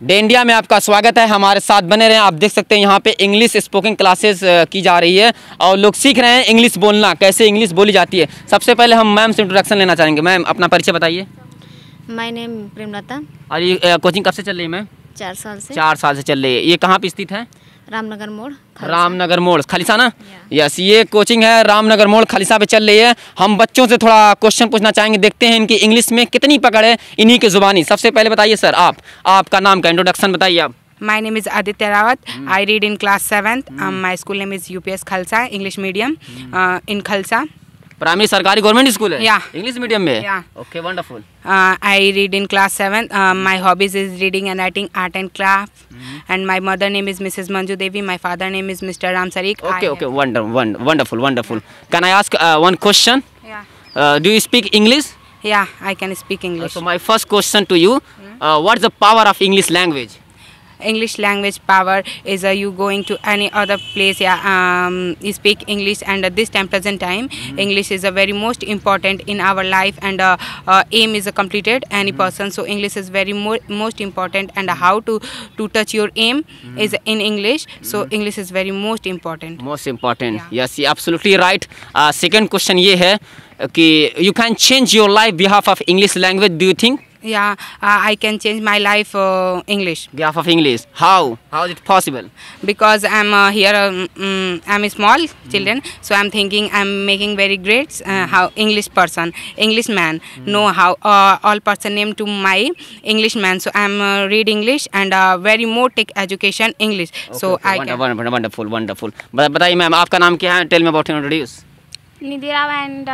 Day India में आपका स्वागत है। हमारे साथ बने रहें। आप देख सकते हैं यहाँ पे इंग्लिश स्पोकन क्लासेस की जा रही है और लोग सीख रहे हैं इंग्लिश बोलना, कैसे इंग्लिश बोली जाती है। सबसे पहले हम मैम से इंट्रोडक्शन लेना चाहेंगे। मैम अपना परिचय बताइए। My name Premlata. और ये कोचिंग कब से चल रही है मैम? 4 साल से। 4 साल से चल रही है। ये कहाँ पे स्थित है? रामनगर मोड़, रामनगर मोड़, खालिसा ना? यस, ये कोचिंग है रामनगर मोड़ खालिसा पे चल रही है। हम बच्चों से थोड़ा क्वेश्चन पूछना चाहेंगे, देखते हैं इनकी इंग्लिश में कितनी पकड़ है इन्हीं की जुबानी। सबसे पहले बताइए सर, आपका नाम का इंट्रोडक्शन बताइए आप। My name is Aditya Rawat. I read in class 7th. My school name is UPS Khalsa, English medium in Khalsa. Primary सरकारी गवर्नमेंट स्कूल है? Yeah. इंग्लिश मीडियम में? Yeah. Okay, wonderful. I read in class 7th. My hobbies is reading and writing, art and craft. And my mother name is Mrs. Manju Devi. My father name is Mr. Ram Sarik. Okay, wonderful. Can I ask one question? Yeah. Do you speak English? Yeah, I can speak English. So my first question to you, what's the power of English language? English language power is you going to any other place, you speak English, and at this present time English is a very most important in our life, and aim is completed any person, so English is very most important, and how to touch your aim is in English, so English is very most important. Yes, absolutely right. Second question ये है कि you can change your life behalf of English language, do you think? Yeah, I can change my life English. Behalf of English. How is it possible? Because I'm here, I'm a small children, so I'm thinking I'm making very great how English person, English man know how all person name to my English man, so I'm read English and very more take education English. Okay, so okay, I wonderful. बताइए ma'am, आपका नाम क्या है? Tell me about introduce. Nidhirav, and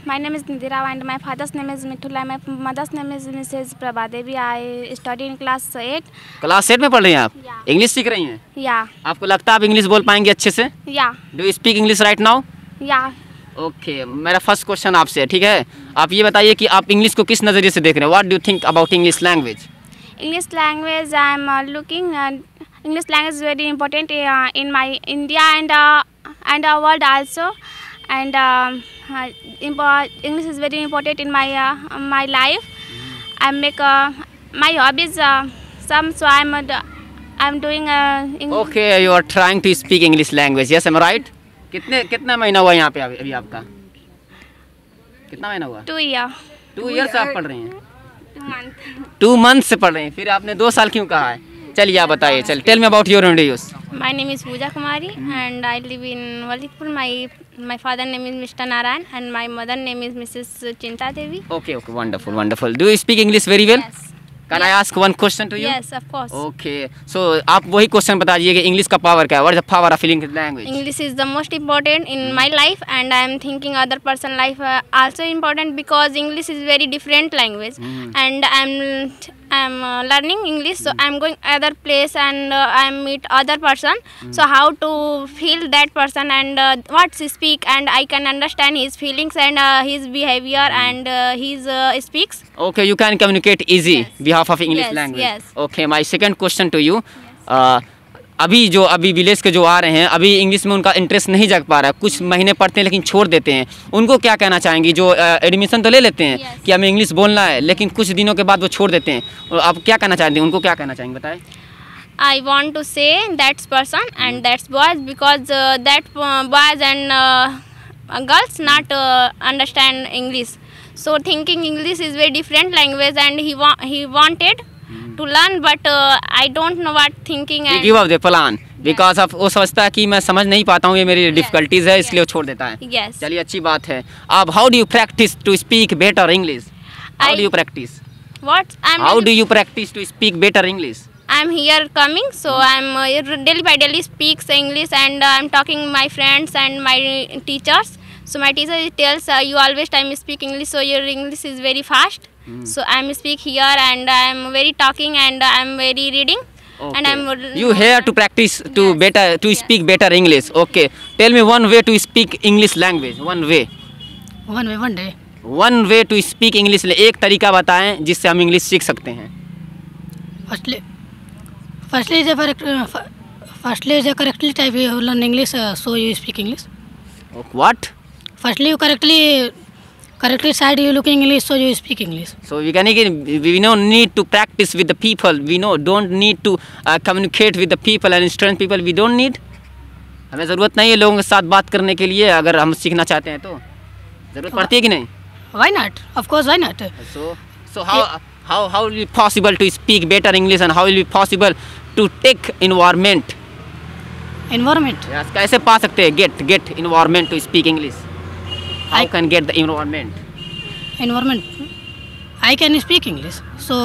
my name is Nidhirav, and my father's name is Mithula. My mother's name is Mrs. Prabhadevi. I study in class 8. Class 8 में पढ़ रही हैं आप? Yeah. इंग्लिश सीख रही हैं? Yeah. आपको लगता है आप इंग्लिश बोल पाएंगे अच्छे से? Yeah. Do you speak English right now? Yeah. Okay, मेरा फर्स्ट क्वेश्चन आपसे है, ठीक है? आप ये बताइए कि आप इंग्लिश को किस नज़रिए से देख रहे हैं? What do you think about English language? English language, I'm looking. English language is very important in my India and world also. And English is very important in my life. I make my hobbies some, so I'm doing English. Okay, you are trying to speak English language. Yes, am I right? कितना महीना हुआ यहाँ पे अभी आपका? कितना महीना हुआ? 2 year. 2 years आप पढ़ रही हैं? 2 month. 2 months से पढ़ रही हैं, फिर आपने 2 साल क्यों कहा है? चलिए आप बताइए। चल, tell me about your introduce. My name is Pooja Kumari, and I live in Walitpur. My father name is Mr. Narayan, and my mother name is Mrs. Chinta Devi. Okay, wonderful. Do you speak English very well? Yes. Can I ask one question to you? Yes, of course. Okay, so आप वही question बताइए कि English का power क्या है? What is the power of English language? English is the most important in my life, and I am thinking other person life also important, because English is very different language, and I'm learning English, so I'm going other place and I meet other person, so how to feel that person and what he speak, and I can understand his feelings and his behavior and his speaks. Okay, you can communicate easy behalf of English Yes, language. yes. Okay, my second question to you. अभी village के जो आ रहे हैं, अभी English में उनका interest नहीं जग पा रहा है, कुछ महीने पढ़ते हैं लेकिन छोड़ देते हैं, उनको क्या कहना चाहेंगी? जो एडमिशन तो ले लेते हैं कि हमें इंग्लिश बोलना है, लेकिन कुछ दिनों के बाद वो छोड़ देते हैं, आप क्या कहना चाहते हैं? उनको क्या कहना चाहेंगे, बताएं। I want to say that's person and that's boys, because that boys and girls not understand English, so thinking English is very different language, and he wanted to learn, but I don't know what thinking, and give up the plan because of वो समझता है कि मैं समझ नहीं पाता हूँ, ये मेरी डिफिकल्टीज है, इसलिए वो छोड़ देता है। Yes. चलिए, अच्छी बात है। आप how do you practise to speak better English? How do you practise? what how do you practise to speak better English? I'm here coming, so I'm daily by daily speaks English, and I'm talking my friends and my teachers. So my teacher tells you always time speak English, so your English is very fast. So I'm speak here, and I'm very talking, and I'm very reading. Okay. And I'm you here to practice to Yes. better to Yes. speak better English. Okay, tell me one way to speak English language. One way to speak English. एक तरीका बताएं जिससे हम English सीख सकते हैं। Firstly, the correctly type you learn English, so you speak English. What? Firstly, you correctly correctly side you look English, so you speak English. So we can we don't need to practice with the people. We don't need to communicate with the people and instruct people. We don't need. हमें ज़रूरत नहीं है लोगों के साथ बात करने के लिए, अगर हम सीखना चाहते हैं तो ज़रूरत पड़ती है कि नहीं? Why not? Of course, why not? So how will be possible to speak better English and how will be possible to take environment? Environment. Yes, कैसे पा सकते हैं get environment to speak English? How can get the environment? Environment. I can speak English. So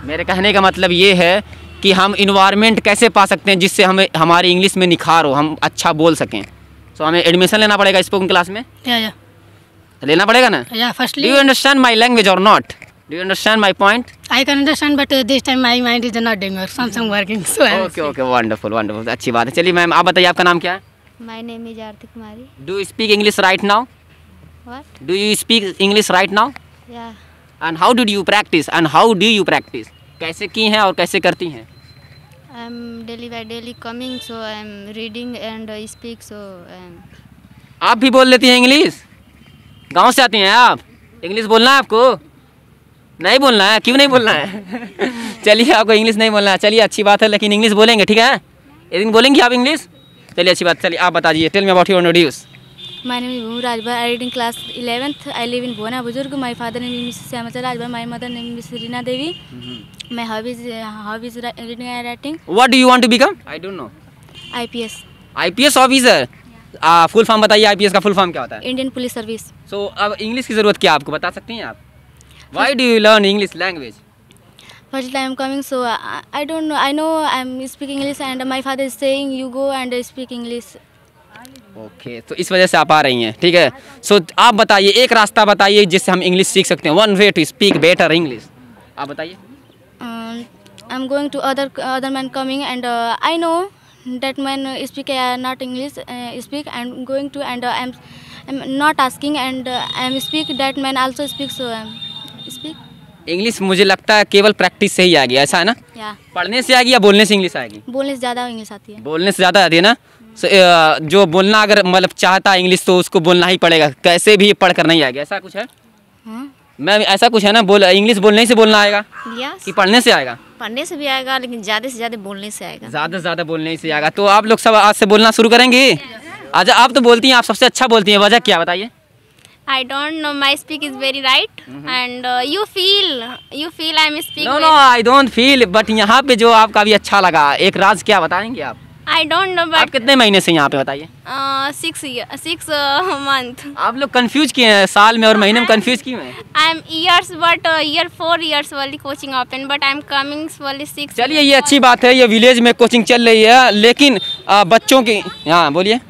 मेरे कहने का मतलब ये है कि हम इन्वायरमेंट कैसे पा सकते हैं जिससे हमें हमारी इंग्लिश में निखार हो, हम अच्छा बोल सकें. सो हमें एडमिशन लेना पड़ेगा स्पोकन क्लास में? yeah. लेना पड़ेगा ना? Yeah. Firstly, Do you understand my language or not? Do you understand my point? I can understand, but this time my mind is not doing work. Something working. So I am okay wonderful अच्छी बात है. चलिए ma'am आप बताइए आपका नाम क्या है? My name is Aarti Kumari. Do you speak English right now? What? Do you speak English right now? Yeah. And how did you practice? And how do you practice? कैसे की हैं और कैसे करती हैं? I'm daily by daily coming, so I'm reading and speak. So आप भी बोल लेती हैं इंग्लिश? गांव से आती हैं आप? इंग्लिश बोलना है आपको? नहीं बोलना है? क्यों नहीं बोलना है? चलिए आपको इंग्लिश नहीं बोलना है, चलिए अच्छी बात है, लेकिन इंग्लिश बोलेंगे, ठीक है? एक दिन बोलेंगी आप इंग्लिश? चलिए अच्छी बात. चलिए आप बताइए. Tell me about your introduce. My name is Bhumu Rajbar. I read in class 11th. I live in Bhuwana Buzurg. My father name is Mrs. Syamachal Rajbar. My mother name is Reena Devi. My hobby is reading and writing. What do you want to become? I don't know. IPS. IPS officer. Full form बताइए, IPS का full form क्या होता है? Indian Police Service. सो अब English की ज़रूरत क्या आपको बता सकती हैं आप? Why do you learn English language? First I am coming, so I don't know. I know I am speaking English, and my father is saying you go and speak English. Okay तो इस वजह से आप आ रही हैं, ठीक है. सो आप बताइए, एक रास्ता बताइए जिससे हम इंग्लिश सीख सकते हैं. One way to speak better English. आप बताइए. I'm going to other man coming, and I know that man speak not English speak. I'm going to, and I'm not asking, and I'm speak that man also speak, so speak. English मुझे लगता है केवल practice से ही आएगी, ऐसा है ना? या पढ़ने से आएगी या बोलने से इंग्लिश आएगी? बोलने से ज़्यादा इंग्लिश आती है. बोलने से ज़्यादा आती है ना. जो बोलना अगर मतलब चाहता है इंग्लिश तो उसको बोलना ही पड़ेगा, कैसे भी पढ़ कर नहीं आएगा, ऐसा कुछ है? मैम ऐसा कुछ है ना, इंग्लिश बोलने से बोलना आएगा yes. कि पढ़ने से आएगा? पढ़ने से भी आएगा, लेकिन ज़्यादा से ज़्यादा बोलने से आएगा. ज़्यादा से ज़्यादा बोलने से आएगा. तो आप लोग सब आज से बोलना शुरू करेंगे? अच्छा आप तो बोलती हैं, आप सबसे अच्छा बोलती हैं, वजह क्या बताइए? I don't know. My speak is very right, and you feel I'm speaking. No, I don't feel. But यहाँ पे जो आपका भी अच्छा लगा, एक राज क्या बताएंगे आप? I don't know, but आप कितने महीने से यहाँ पे बताइए? 6 month. आप लोग कंफ्यूज किए हैं, साल में और महीने में कंफ्यूज क्यों हैं? I'm years, but year 4 years वाली coaching open, but I'm coming only 6. चलिए ये अच्छी बात है, ये विलेज में कोचिंग चल रही है, लेकिन बच्चों की. हाँ बोलिए.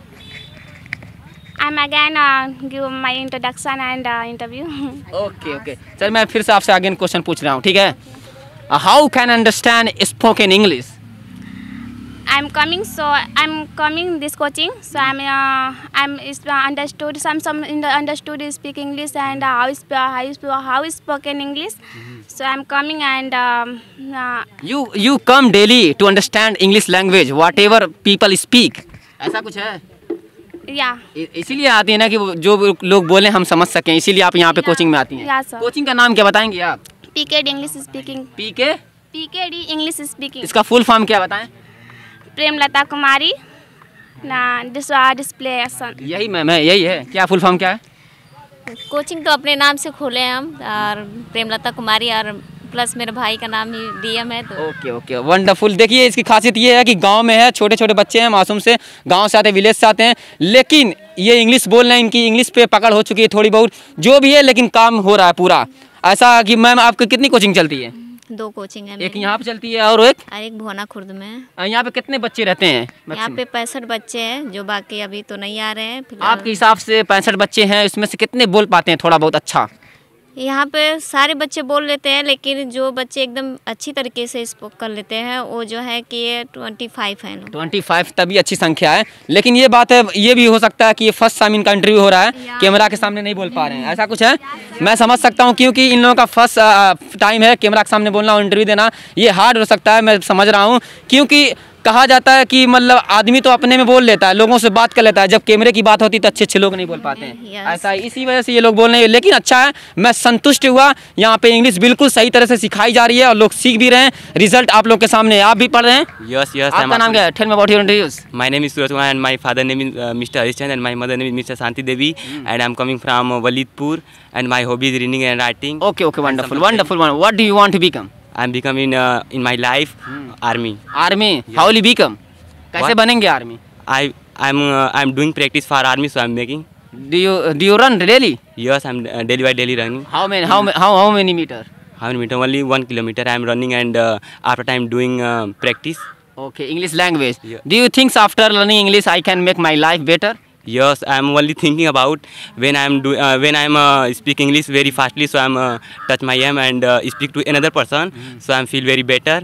I'm again give my introduction and interview. Okay. चल मैं फिर से आपसे आगे क्वेश्चन पूछ रहा हूँ, ठीक है? How can understand spoken English? I'm coming this coaching, so I'm understood some understood speak English and how is spoken English. So I'm coming and you come daily to understand English language, whatever people speak. ऐसा कुछ है? yeah. इसीलिए आती है ना कि जो लोग बोले हम समझ सकें, इसीलिए आप यहाँ पे कोचिंग में आती हैं. Yeah, sir. कोचिंग का नाम क्या बताएंगे आप? PKD English speaking. PKD English speaking. इसका फुल फॉर्म क्या बताएं? प्रेमलता कुमारी ना डिस्प्लेशन. यही मैम है, यही है. क्या फुल फॉर्म क्या है? कोचिंग तो अपने नाम से खोले हैं हम, और प्रेमलता कुमारी, और प्लस मेरे भाई का नाम ही DM है. तो ओके वंडरफुल. देखिए इसकी खासियत ये है कि गांव में है, छोटे छोटे बच्चे हैं, मासूम से गांव से आते हैं, विलेज से आते हैं, लेकिन ये इंग्लिश बोल रहे हैं, इनकी इंग्लिश पे पकड़ हो चुकी है थोड़ी बहुत, जो भी है, लेकिन काम हो रहा है पूरा. ऐसा कि मैम आपकी कितनी कोचिंग चलती है? 2 कोचिंग है. एक यहाँ पे चलती है और एक भुवना खुर्द में है. यहाँ पे कितने बच्चे रहते हैं? यहाँ पे 65 बच्चे हैं, जो बाकी अभी तो नहीं आ रहे हैं. आपके हिसाब से 65 बच्चे हैं, इसमें से कितने बोल पाते हैं थोड़ा बहुत अच्छा? यहाँ पे सारे बच्चे बोल लेते हैं, लेकिन जो बच्चे एकदम अच्छी तरीके से स्पोक कर लेते हैं वो जो है कि 25 हैं. 25 तभी अच्छी संख्या है. लेकिन ये बात है, ये भी हो सकता है कि ये फर्स्ट टाइम इनका इंटरव्यू हो रहा है, कैमरा के सामने नहीं बोल पा रहे हैं, ऐसा कुछ है? मैं समझ सकता हूँ, क्योंकि इन लोगों का फर्स्ट टाइम है कैमरा के सामने बोलना और इंटरव्यू देना, ये हार्ड हो सकता है, मैं समझ रहा हूँ. क्योंकि कहा जाता है कि मतलब आदमी तो अपने में बोल लेता है, लोगों से बात कर लेता है, जब कैमरे की बात होती है तो अच्छे अच्छे लोग नहीं बोल पाते हैं। Yes. ऐसा है, इसी वजह से ये लोग बोल रहे हैं। लेकिन अच्छा है, मैं संतुष्ट हुआ, यहाँ पे इंग्लिश बिल्कुल सही तरह से सिखाई जा रही है और लोग सीख भी रहे हैं। रिजल्ट आप लोग के सामने है, आप भी पढ़ रहे हैं। Yes, आपका नाम क्या है? Tell me about your introduce. My name is Suraj Kumar and my father name is Mr. Harishchandra and my mother name is Mr. Shanti Devi and I'm coming from Walitpur and my hobby is reading and writing. Okay, wonderful. What do you want to become? I'm becoming in my life army. Army. How will you become? कैसे What? बनेंगे army? I'm doing practice for army, so I'm making. Do you run daily? Yes, I'm daily by daily running. How many meter? How many meter? Only 1 kilometer. I'm running and after time doing practice. Okay, English language. Yeah. Do you think after learning English I can make my life better? Yes, I'm only thinking about when I'm speak English very fastly, so I'm touch my aim and speak to another person, so I'm feel very better.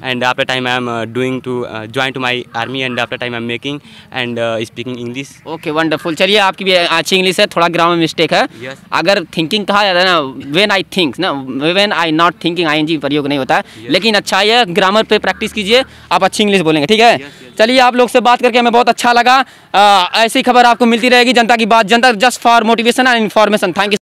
And after time I'm doing to join to my army and after time I'm making and speaking English. Okay wonderful. चलिए आपकी भी अच्छी English है, थोड़ा grammar mistake है। Yes. अगर thinking कहा जाता है ना, व्हेन आई थिंक ना, when I not thinking I N G प्रयोग नहीं होता है। Yes. लेकिन अच्छा है, ग्रामर पे प्रैक्टिस कीजिए, आप अच्छी इंग्लिश बोलेंगे, ठीक है। Yes, yes. चलिए आप लोग से बात करके हमें बहुत अच्छा लगा। ऐसी खबर आपको मिलती रहेगी जनता की बात, जनता just for motivation and information. Thank you.